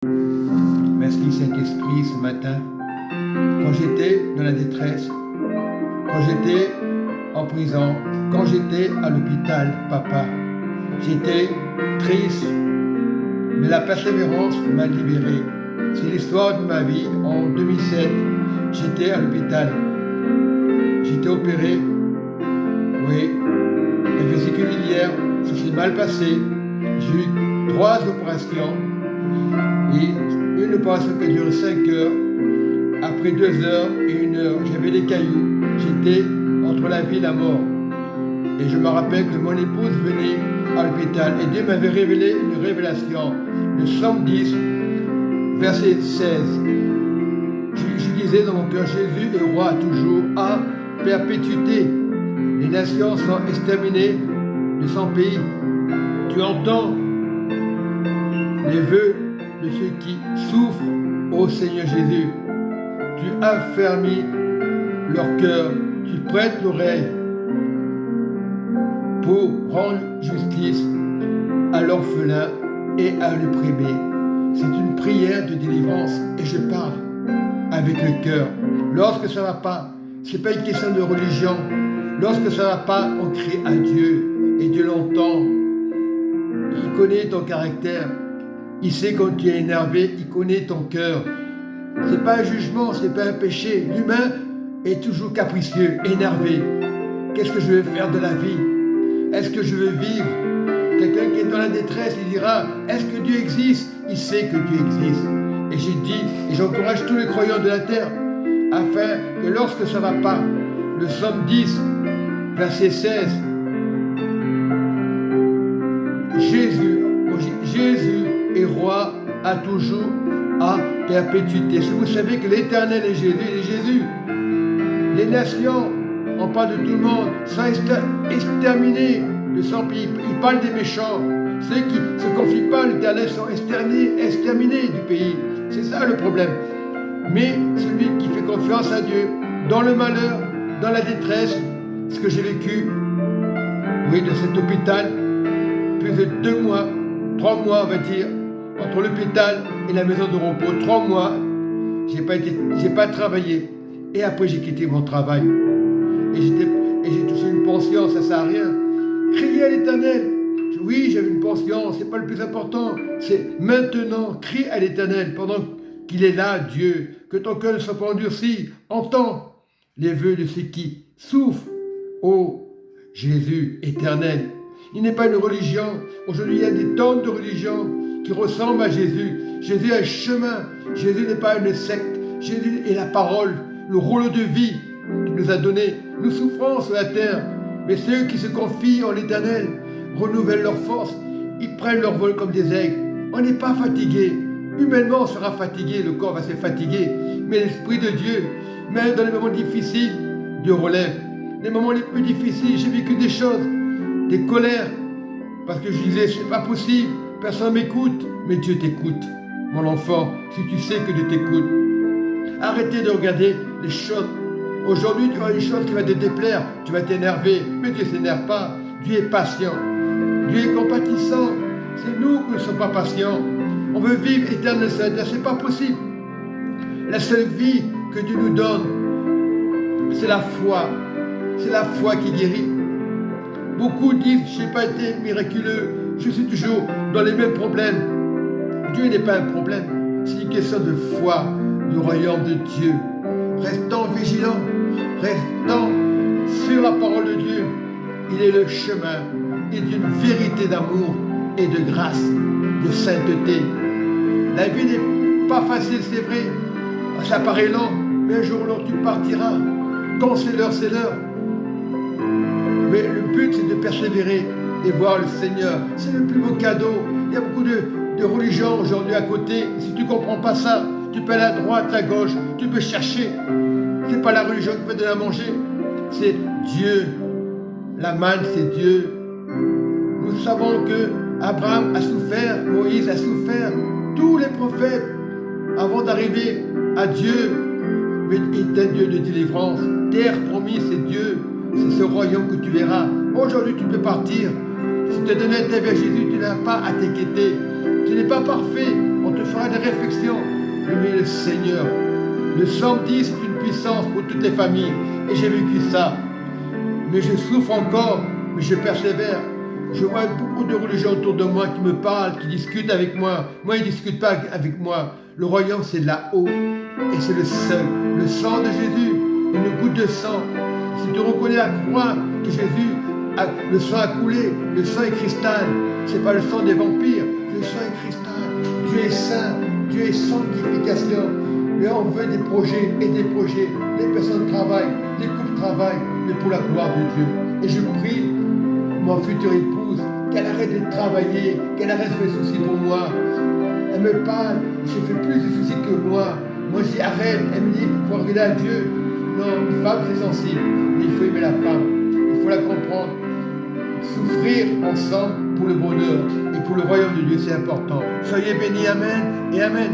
Merci Saint-Esprit ce matin. Quand j'étais dans la détresse, quand j'étais en prison, quand j'étais à l'hôpital, papa, j'étais triste, mais la persévérance m'a libéré. C'est l'histoire de ma vie. En 2007, j'étais à l'hôpital. J'étais opéré, oui, la vésicule biliaire, ça s'est mal passé. J'ai eu 3 opérations. Et une opération qui a duré 5 heures. Après 2 heures et 1 heure, j'avais des cailloux. J'étais entre la vie et la mort. Et je me rappelle que mon épouse venait à l'hôpital et Dieu m'avait révélé une révélation. Le Psaume 10, verset 16. Je disais dans mon cœur, Jésus est roi toujours à perpétuité. Les nations sont exterminées de son pays. Tu entends les vœux de ceux qui souffrent, ô Seigneur Jésus. Tu affermis leur cœur, tu prêtes l'oreille pour rendre justice à l'orphelin et à l'opprimé. C'est une prière de délivrance et je parle avec le cœur. Lorsque ça ne va pas, ce n'est pas une question de religion. Lorsque ça ne va pas, on crie à Dieu et Dieu l'entend. Il connaît ton caractère. Il sait quand tu es énervé, il connaît ton cœur. Ce n'est pas un jugement, ce n'est pas un péché. L'humain est toujours capricieux, énervé. Qu'est-ce que je vais faire de la vie? Est-ce que je veux vivre? Quelqu'un qui est dans la détresse, il dira, est-ce que Dieu existe? Il sait que Dieu existe. Et j'ai dit, et j'encourage tous les croyants de la terre, afin que lorsque ça ne va pas, le Psaume 10, verset 16, Jésus est roi à toujours, à perpétuité. Si vous savez que l'Éternel est Jésus, il est Jésus. Les nations, on parle de tout le monde, sont exterminées de son pays. Il parle des méchants. Ceux qui ne se confient pas à l'Éternel sont exterminés du pays. C'est ça le problème. Mais celui qui fait confiance à Dieu, dans le malheur, dans la détresse, ce que j'ai vécu, oui, de cet hôpital, plus de 2 mois, 3 mois, on va dire, entre l'hôpital et la maison de repos, 3 mois, j'ai pas travaillé. Et après, j'ai quitté mon travail. Et j'ai touché une pension, ça ne sert à rien. Criez à l'Éternel. Oui, j'avais une pension, c'est pas le plus important. C'est maintenant, crie à l'Éternel pendant qu'il est là, Dieu. Que ton cœur ne soit pas endurci. Entends les vœux de ceux qui souffrent. Ô Jésus éternel. Il n'est pas une religion. Aujourd'hui, il y a des tonnes de religions qui ressemblent à Jésus. Jésus est un chemin. Jésus n'est pas une secte. Jésus est la parole, le rôle de vie qu'il nous a donné. Nous souffrons sur la terre, mais ceux qui se confient en l'Éternel renouvellent leur force. Ils prennent leur vol comme des aigles. On n'est pas fatigué. Humainement, on sera fatigué, le corps va se fatiguer. Mais l'Esprit de Dieu, même dans les moments difficiles, Dieu relève. Les moments les plus difficiles, j'ai vécu des choses, des colères, parce que je disais, c'est pas possible, personne ne m'écoute, mais Dieu t'écoute, mon enfant, si tu sais que Dieu t'écoute. Arrêtez de regarder les choses. Aujourd'hui, tu vois des choses qui vont te déplaire, tu vas t'énerver, mais Dieu ne s'énerve pas. Dieu est patient, Dieu est compatissant. C'est nous qui ne sommes pas patients. On veut vivre éternel sur la terre, c'est pas possible. La seule vie que Dieu nous donne, c'est la foi. C'est la foi qui guérit. Beaucoup disent, je n'ai pas été miraculeux, je suis toujours dans les mêmes problèmes. Dieu n'est pas un problème, c'est une question de foi du royaume de Dieu. Restons vigilants, restons sur la parole de Dieu. Il est le chemin et d'une vérité d'amour et de grâce, de sainteté. La vie n'est pas facile, c'est vrai. Ça paraît lent, mais un jour ou l'autre tu partiras. Quand c'est l'heure, c'est l'heure. Mais le but, c'est de persévérer et voir le Seigneur. C'est le plus beau cadeau. Il y a beaucoup de religions aujourd'hui à côté. Si tu ne comprends pas ça, tu peux aller à droite, à gauche, tu peux chercher. Ce n'est pas la religion qui fait de la manger, c'est Dieu. La manne, c'est Dieu. Nous savons que Abraham a souffert, Moïse a souffert, tous les prophètes, avant d'arriver à Dieu. Mais il est un Dieu de délivrance. Terre promise, c'est Dieu. C'est ce royaume que tu verras. Aujourd'hui, tu peux partir. Si tu as donné ta vie à Jésus, tu n'as pas à t'inquiéter. Tu n'es pas parfait. On te te feras des réflexions. Mais le Seigneur, le psaume 10 est une puissance pour toutes les familles. Et j'ai vécu ça. Mais je souffre encore, mais je persévère. Je vois beaucoup de religions autour de moi qui me parlent, qui discutent avec moi. Moi, ils ne discutent pas avec moi. Le royaume, c'est là-haut. Et c'est le seul. Le sang de Jésus, une goutte de sang. Si tu reconnais la croix que Jésus, le sang a coulé, le sang est cristal. Ce n'est pas le sang des vampires, le sang est cristal. Dieu est saint, Dieu est sanctification. Mais on veut des projets et des projets. Les personnes travaillent, les couples travaillent, mais pour la gloire de Dieu. Et je prie, mon future épouse, qu'elle arrête de travailler, qu'elle arrête de faire des soucis pour moi. Elle me parle, je fais plus de soucis que moi. Moi je dis arrête, elle me dit, il faut regarder à Dieu. Non, une femme c'est sensible, mais il faut aimer la femme, il faut la comprendre. Souffrir ensemble pour le bonheur et pour le royaume de Dieu, c'est important. Soyez bénis, amen et amen.